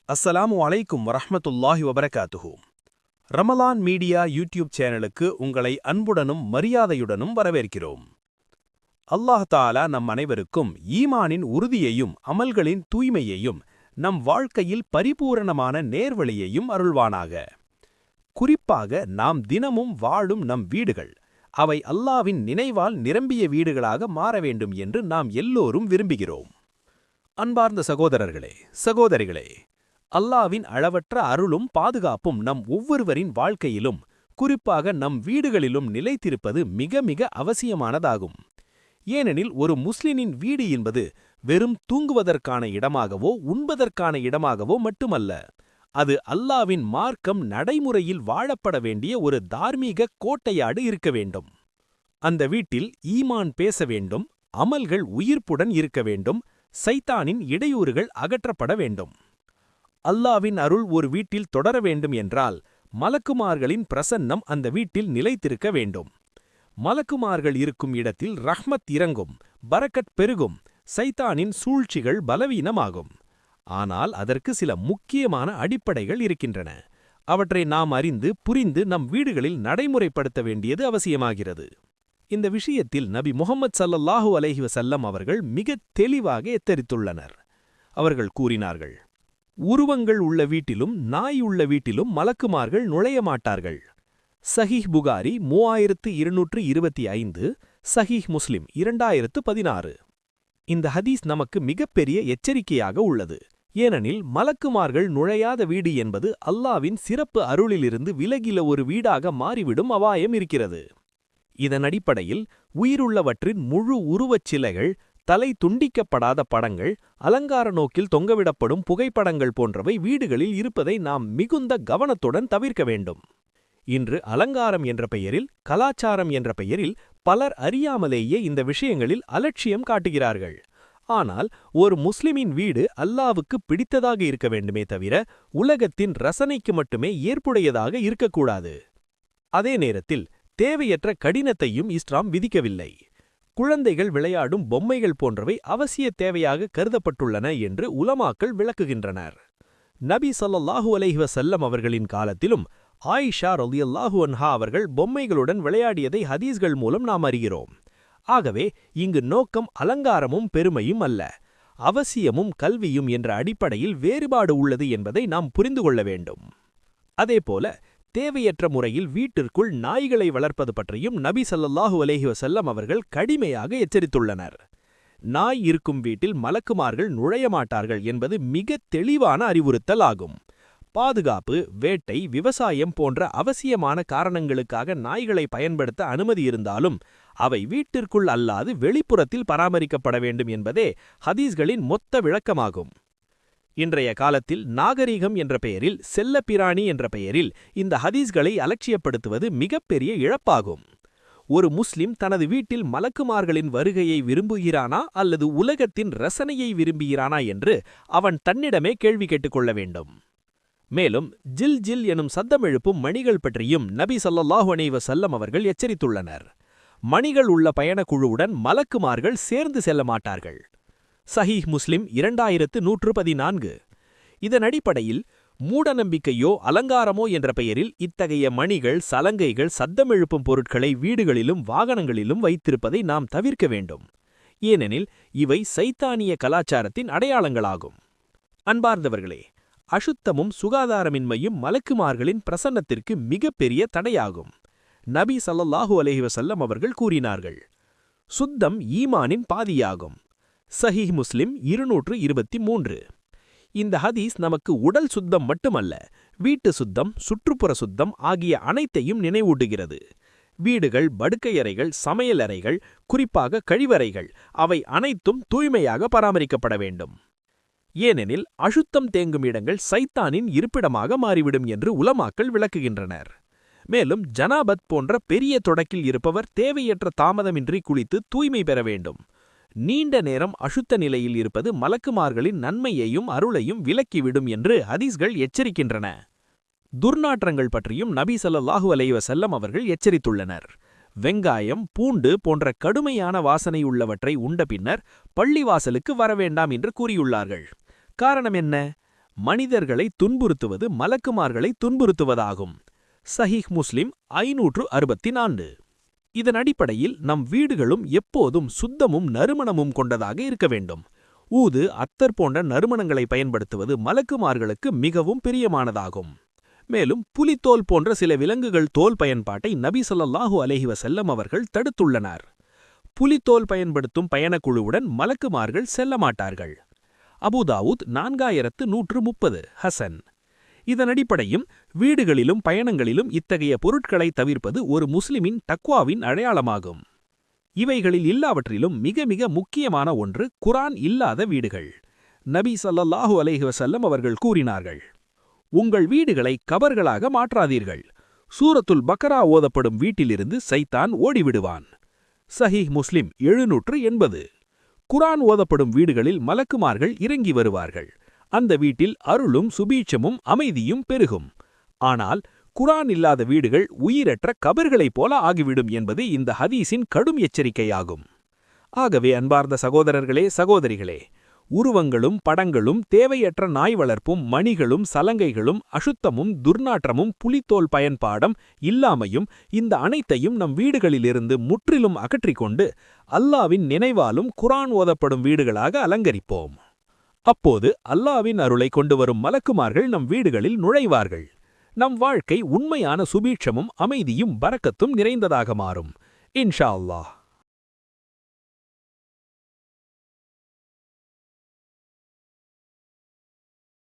அஸ்ஸலாமு அலைக்கும் வரஹ்மத்துல்லாஹி வபரகாத்துஹு. ரமலான் மீடியா யூடியூப் சேனலுக்கு உங்களை அன்புடனும் மரியாதையுடனும் வரவேற்கிறோம். அல்லாஹ் தஆலா நம் அனைவருக்கும் ஈமானின் உறுதியையும் அமல்களின் தூய்மையையும் நம் வாழ்க்கையில் பரிபூரணமான நேர்வழியையும் அருள்வானாக. குறிப்பாக நாம் தினமும் வாழும் நம் வீடுகள் அவை அல்லாஹ்வின் நினைவால் நிரம்பிய வீடுகளாக மாற வேண்டும் என்று நாம் எல்லோரும் விரும்புகிறோம். அன்பார்ந்த சகோதரர்களே, சகோதரிகளே, அல்லாஹ்வின் அளவற்ற அருளும் பாதுகாப்பும் நம் ஒவ்வொருவரின் வாழ்க்கையிலும், குறிப்பாக நம் வீடுகளிலும் நிலைத்திருப்பது மிக மிக அவசியமானதாகும். ஏனெனில் ஒரு முஸ்லிமின் வீடு என்பது வெறும் தூங்குவதற்கான இடமாகவோ உண்பதற்கான இடமாகவோ மட்டுமல்ல, அது அல்லாஹ்வின் மார்க்கம் நடைமுறையில் வாழப்பட வேண்டிய ஒரு தார்மீக கோட்டையாடு இருக்க வேண்டும். அந்த வீட்டில் ஈமான் பேச வேண்டும், அமல்கள் உயிர்ப்புடன் இருக்க வேண்டும், சைத்தானின் இடையூறுகள் அகற்றப்பட வேண்டும். அல்லாஹ்வின் அருள் ஒரு வீட்டில் தொடர வேண்டும் என்றால் மலக்குமார்களின் பிரசன்னம் அந்த வீட்டில் நிலைத்திருக்க வேண்டும். மலக்குமார்கள் இருக்கும் இடத்தில் ரஹ்மத் இறங்கும், பரக்கத் பெருகும், சைத்தானின் சூழ்ச்சிகள் பலவீனமாகும். ஆனால் அதற்கு சில முக்கியமான அடிப்படைகள் இருக்கின்றன. அவற்றை நாம் அறிந்து புரிந்து நம் வீடுகளில் நடைமுறைப்படுத்த வேண்டியது அவசியமாகிறது. இந்த விஷயத்தில் நபி முஹம்மது ஸல்லல்லாஹு அலைஹி வஸல்லம் அவர்கள் மிக தெளிவாக எச்சரித்துள்ளனர். அவர்கள் கூறினார்கள், உருவங்கள் உள்ள வீட்டிலும் நாய் உள்ள வீட்டிலும் மலக்குமார்கள் நுழைய மாட்டார்கள். சஹீஹ் புகாரி 3225, சஹீஹ் முஸ்லிம் 2016. இந்த ஹதீஸ் நமக்கு மிகப்பெரிய எச்சரிக்கையாக உள்ளது. ஏனெனில் மலக்குமார்கள் நுழையாத வீடு என்பது அல்லாஹ்வின் சிறப்பு அருளிலிருந்து விலகில ஒரு வீடாக மாறிவிடும் அபாயம் இருக்கிறது. இதன் அடிப்படையில் உயிருள்ளவற்றின் முழு உருவச் சிலைகள், தலை துண்டிக்கப்படாத படங்கள், அலங்கார நோக்கில் தொங்கவிடப்படும் புகைப்படங்கள் போன்றவை வீடுகளில் இருப்பதை நாம் மிகுந்த கவனத்துடன் தவிர்க்க வேண்டும். இன்று அலங்காரம் என்ற பெயரில், கலாச்சாரம் என்ற பெயரில் பலர் அறியாமலேயே இந்த விஷயங்களில் அலட்சியம் காட்டுகிறார்கள். ஆனால் ஒரு முஸ்லிமின் வீடு அல்லாஹ்வுக்கு பிடித்ததாக இருக்க வேண்டுமே தவிர உலகத்தின் ரசனைக்கு மட்டுமே ஏற்புடையதாக இருக்கக்கூடாது. அதே நேரத்தில் தேவையற்ற கடினத்தையும் இஸ்லாம் விதிக்கவில்லை. குழந்தைகள் விளையாடும் பொம்மைகள் போன்றவை அவசிய தேவையாக கருதப்பட்டுள்ளன என்று உலமாக்கள் விளக்குகின்றனர். நபி ஸல்லல்லாஹு அலைஹி வஸல்லம் அவர்களின் காலத்திலும் ஆயிஷா ரலியல்லாஹு அன்ஹா அவர்கள் பொம்மைகளுடன் விளையாடியதை ஹதீஸ்கள் மூலம் நாம் அறிகிறோம். ஆகவே இங்கு நோக்கம் அலங்காரமும் பெருமையும் அல்ல, அவசியமும் கல்வியும் என்ற அடிப்படையில் வேறுபாடு உள்ளது என்பதை நாம் புரிந்து கொள்ள வேண்டும். அதேபோல தேவையற்ற முறையில் வீட்டிற்குள் நாய்களை வளர்ப்பது பற்றியும் நபி ஸல்லல்லாஹு அலைஹி வஸல்லம் அவர்கள் கடுமையாக எச்சரித்துள்ளனர். நாய் இருக்கும் வீட்டில் மலக்குமார்கள் நுழைய மாட்டார்கள் என்பது மிக தெளிவான அறிவுறுத்தல் ஆகும். பாதுகாப்பு, வேட்டை, விவசாயம் போன்ற அவசியமான காரணங்களுக்காக நாய்களை பயன்படுத்த அனுமதி இருந்தாலும் அவை வீட்டிற்குள் அல்லாது வெளிப்புறத்தில் பராமரிக்கப்பட வேண்டும் என்பதே ஹதீஸ்களின் மொத்த விளக்கமாகும். இன்றைய காலத்தில் நாகரீகம் என்ற பெயரில், செல்லப்பிராணி என்ற பெயரில் இந்த ஹதீஸ்களை அலட்சியப்படுத்துவது மிகப்பெரிய இழப்பாகும். ஒரு முஸ்லிம் தனது வீட்டில் மலக்குமார்களின் வருகையை விரும்புகிறானா அல்லது உலகத்தின் ரசனையை விரும்புகிறானா என்று அவன் தன்னிடமே கேள்வி கேட்டுக்கொள்ள வேண்டும். மேலும் ஜில் ஜில் எனும் சத்தம் எழுப்பும் மணிகள் பற்றியும் நபி ஸல்லல்லாஹு அலைஹி வஸல்லம் அவர்கள் எச்சரித்துள்ளனர். மணிகள் உள்ள பயணக்குழுவுடன் மலக்குமார்கள் சேர்ந்து செல்ல மாட்டார்கள். சஹீஹ் முஸ்லிம் 2114. இதன் அடிப்படையில் மூடநம்பிக்கையோ அலங்காரமோ என்ற பெயரில் இத்தகைய மணிகள், சலங்கைகள், சத்தமெழுப்பும் பொருட்களை வீடுகளிலும் வாகனங்களிலும் வைத்திருப்பதை நாம் தவிர்க்க வேண்டும். ஏனெனில் இவை சைத்தானிய கலாச்சாரத்தின் அடையாளங்களாகும். அன்பார்ந்தவர்களே, அசுத்தமும் சுகாதாரமின்மையும் மலக்குமார்களின் பிரசன்னத்திற்கு மிகப்பெரிய தடையாகும். நபி ஸல்லல்லாஹு அலைஹி வஸல்லம் அவர்கள் கூறினார்கள், சுத்தம் ஈமானின் பாதியாகும். சஹீஹ் முஸ்லிம் 223. இந்த ஹதீஸ் நமக்கு உடல் சுத்தம் மட்டுமல்ல, வீட்டு சுத்தம், சுற்றுப்புற சுத்தம் ஆகிய அனைத்தையும் நினைவூட்டுகிறது. வீடுகள், படுக்கையறைகள், சமையலறைகள், குறிப்பாக கழிவறைகள், அவை அனைத்தும் தூய்மையாக பராமரிக்கப்பட வேண்டும். ஏனெனில் அசுத்தம் தேங்கும் இடங்கள் சைத்தானின் இருப்பிடமாக மாறிவிடும் என்று உலமாக்கள் விளக்குகின்றனர். மேலும் ஜனாபத் போன்ற பெரிய தொடக்கில் இருப்பவர் தேவையற்ற தாமதமின்றி குளித்து தூய்மை பெற வேண்டும். நீண்ட நேரம் அசுத்த நிலையில் இருப்பது மலக்குமார்களின் நன்மையையும் அருளையும் விலக்கிவிடும் என்று ஹதீஸ்கள் எச்சரிக்கின்றன. துர்நாற்றங்கள் பற்றியும் நபி ஸல்லல்லாஹு அலைஹி வஸல்லம் அவர்கள் எச்சரித்துள்ளனர். வெங்காயம், பூண்டு போன்ற கடுமையான வாசனை உள்ளவற்றை உண்ட பின்னர் பள்ளிவாசலுக்கு வரவேண்டாம் என்று கூறியுள்ளார்கள். காரணம் என்ன? மனிதர்களை துன்புறுத்துவது மலக்குமார்களை துன்புறுத்துவதாகும். சஹீஹ் முஸ்லிம் 564. இதன் அடிப்படையில் நம் வீடுகளும் எப்போதும் சுத்தமும் நறுமணமும் கொண்டதாக இருக்க வேண்டும். ஊது, அத்தர் போன்ற நறுமணங்களை பயன்படுத்துவது மலக்குமார்களுக்கு மிகவும் பிரியமானதாகும். மேலும் புலித்தோல் போன்ற சில விலங்குகள் தோல் பயன்பாட்டை நபி ஸல்லல்லாஹு அலைஹி வஸல்லம் அவர்கள் தடுத்துள்ளனர். புலித்தோல் பயன்படுத்தும் பயணக்குழுவுடன் மலக்குமார்கள் செல்ல மாட்டார்கள். அபூதாவூத் 4130 ஹசன். இதனடிப்படையும் வீடுகளிலும் பயணங்களிலும் இத்தகைய பொருட்களை தவிர்ப்பது ஒரு முஸ்லிமின் தக்வாவின் அடையாளமாகும். இவைகளில் இல்லாவற்றிலும் மிக மிக முக்கியமான ஒன்று குர்ஆன் இல்லாத வீடுகள். நபி ஸல்லல்லாஹு அலைஹி வஸல்லம் அவர்கள் கூறினார்கள், உங்கள் வீடுகளை கபர்களாக மாற்றாதீர்கள். சூரத்துல் பக்ரா ஓதப்படும் வீட்டிலிருந்து சைத்தான் ஓடிவிடுவான். சஹீஹ் முஸ்லிம் 780. குர்ஆன் ஓதப்படும் வீடுகளில் மலக்குமார்கள் இறங்கி வருவார்கள். அந்த வீட்டில் அருளும் சுபீட்சமும் அமைதியும் பெருகும். ஆனால் குர்ஆன் இல்லாத வீடுகள் உயிரற்ற கபர்களைப் போல ஆகிவிடும் என்பது இந்த ஹதீஸின் கடும் எச்சரிக்கையாகும். ஆகவே அன்பார்ந்த சகோதரர்களே, சகோதரிகளே, உருவங்களும் படங்களும் தேவையற்ற நாய் வளர்ப்பும் மணிகளும் சலங்கைகளும் அசுத்தமும் துர்நாற்றமும் புலித்தோல் பயன்பாடும் இல்லாமையும் இந்த அனைத்தையும் நம் வீடுகளிலிருந்து முற்றிலும் அகற்றிக்கொண்டு அல்லாவின் நினைவாலும் குர்ஆன் ஓதப்படும் வீடுகளாக அலங்கரிப்போம். அப்போது அல்லாவின் அருளை கொண்டு வரும் மலக்குமார்கள் நம் வீடுகளில் நுழைவார்கள். நம் வாழ்க்கை உண்மையான சுபீட்சமும் அமைதியும் பரக்கத்தும் நிறைந்ததாக மாறும். இன்ஷா அல்லாஹ்.